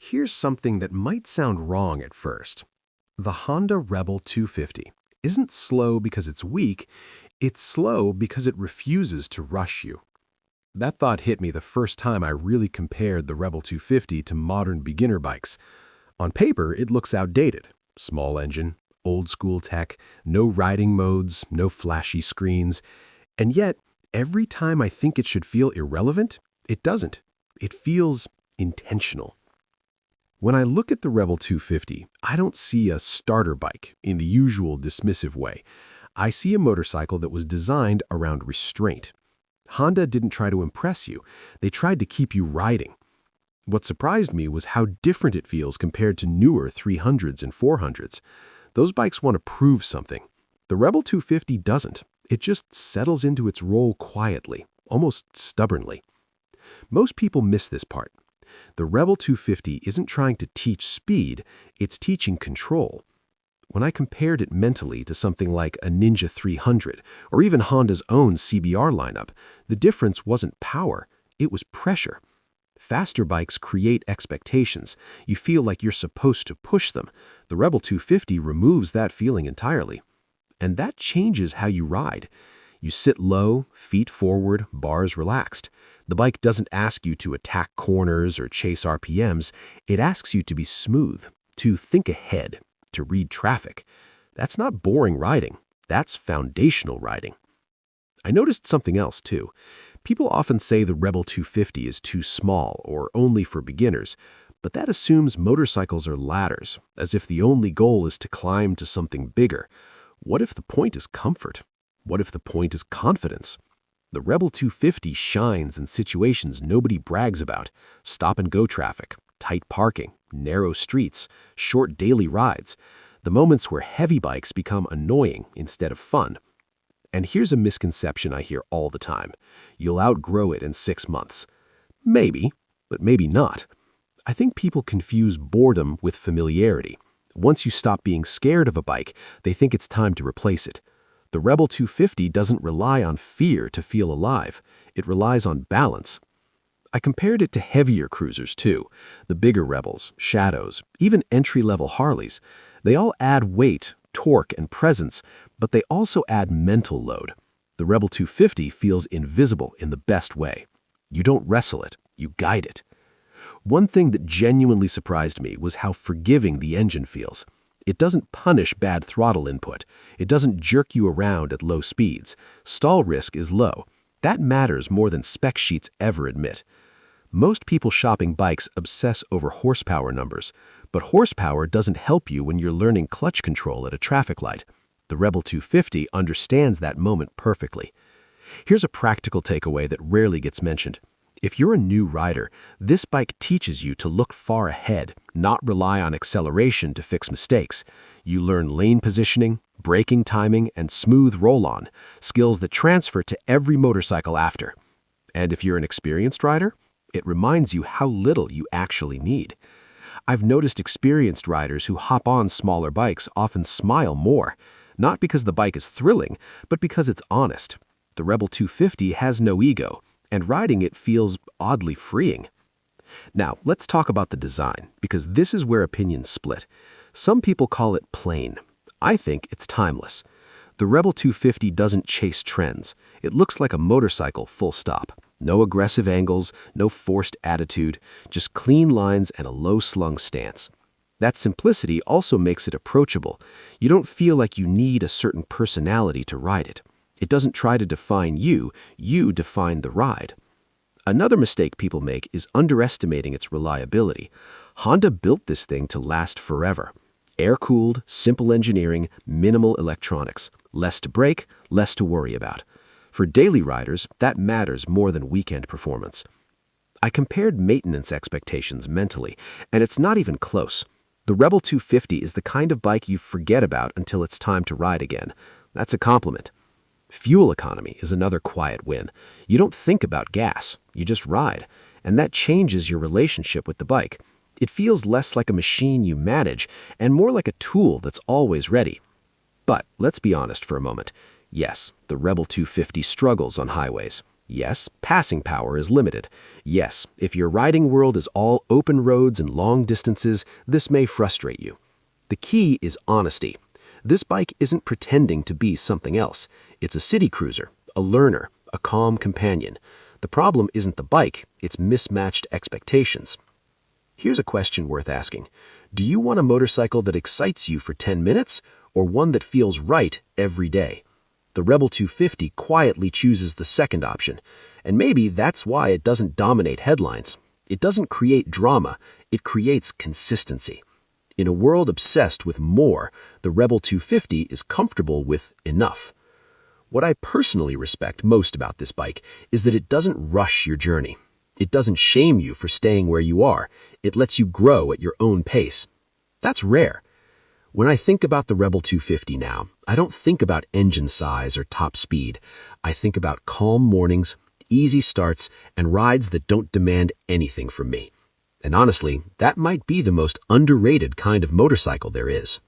Here's something that might sound wrong at first. The Honda Rebel 250 isn't slow because it's weak, it's slow because it refuses to rush you. That thought hit me the first time I really compared the Rebel 250 to modern beginner bikes. On paper, it looks outdated. Small engine, old school tech, no riding modes, no flashy screens. And yet, every time I think it should feel irrelevant, it doesn't. It feels intentional. When I look at the Rebel 250, I don't see a starter bike in the usual dismissive way. I see a motorcycle that was designed around restraint. Honda didn't try to impress you. They tried to keep you riding. What surprised me was how different it feels compared to newer 300s and 400s. Those bikes want to prove something. The Rebel 250 doesn't. It just settles into its role quietly, almost stubbornly. Most people miss this part. The Rebel 250 isn't trying to teach speed, it's teaching control. When I compared it mentally to something like a Ninja 300 or even Honda's own CBR lineup, the difference wasn't power, it was pressure. Faster bikes create expectations. You feel like you're supposed to push them. The Rebel 250 removes that feeling entirely. And that changes how you ride. You sit low, feet forward, bars relaxed. The bike doesn't ask you to attack corners or chase RPMs. It asks you to be smooth, to think ahead, to read traffic. That's not boring riding. That's foundational riding. I noticed something else, too. People often say the Rebel 250 is too small or only for beginners, but that assumes motorcycles are ladders, as if the only goal is to climb to something bigger. What if the point is comfort? What if the point is confidence? The Rebel 250 shines in situations nobody brags about: stop-and-go traffic, tight parking, narrow streets, short daily rides, the moments where heavy bikes become annoying instead of fun. And here's a misconception I hear all the time: you'll outgrow it in 6 months. Maybe, but maybe not. I think people confuse boredom with familiarity. Once you stop being scared of a bike, they think it's time to replace it. The Rebel 250 doesn't rely on fear to feel alive. It relies on balance. I compared it to heavier cruisers too. The bigger Rebels, Shadows, even entry-level Harleys. They all add weight, torque, and presence, but they also add mental load. The Rebel 250 feels invisible in the best way. You don't wrestle it, you guide it. One thing that genuinely surprised me was how forgiving the engine feels. It doesn't punish bad throttle input. It doesn't jerk you around at low speeds. Stall risk is low. That matters more than spec sheets ever admit. Most people shopping bikes obsess over horsepower numbers, but horsepower doesn't help you when you're learning clutch control at a traffic light. The Rebel 250 understands that moment perfectly. Here's a practical takeaway that rarely gets mentioned. If you're a new rider, this bike teaches you to look far ahead, not rely on acceleration to fix mistakes. You learn lane positioning, braking timing, and smooth roll-on, skills that transfer to every motorcycle after. And if you're an experienced rider, it reminds you how little you actually need. I've noticed experienced riders who hop on smaller bikes often smile more, not because the bike is thrilling, but because it's honest. The Rebel 250 has no ego, and riding it feels oddly freeing. Now, let's talk about the design, because this is where opinions split. Some people call it plain. I think it's timeless. The Rebel 250 doesn't chase trends. It looks like a motorcycle, full stop. No aggressive angles, no forced attitude, just clean lines and a low-slung stance. That simplicity also makes it approachable. You don't feel like you need a certain personality to ride it. It doesn't try to define you, you define the ride. Another mistake people make is underestimating its reliability. Honda built this thing to last forever. Air-cooled, simple engineering, minimal electronics. Less to break, less to worry about. For daily riders, that matters more than weekend performance. I compared maintenance expectations mentally, and it's not even close. The Rebel 250 is the kind of bike you forget about until it's time to ride again. That's a compliment. Fuel economy is another quiet win. You don't think about gas, you just ride, and that changes your relationship with the bike. It feels less like a machine you manage and more like a tool that's always ready. But let's be honest for a moment. Yes, the Rebel 250 struggles on highways. Yes, passing power is limited. Yes, if your riding world is all open roads and long distances, this may frustrate you. The key is honesty. This bike isn't pretending to be something else. It's a city cruiser, a learner, a calm companion. The problem isn't the bike, it's mismatched expectations. Here's a question worth asking. Do you want a motorcycle that excites you for 10 minutes or one that feels right every day? The Rebel 250 quietly chooses the second option, and maybe that's why it doesn't dominate headlines. It doesn't create drama, it creates consistency. In a world obsessed with more, the Rebel 250 is comfortable with enough. What I personally respect most about this bike is that it doesn't rush your journey. It doesn't shame you for staying where you are. It lets you grow at your own pace. That's rare. When I think about the Rebel 250 now, I don't think about engine size or top speed. I think about calm mornings, easy starts, and rides that don't demand anything from me. And honestly, that might be the most underrated kind of motorcycle there is.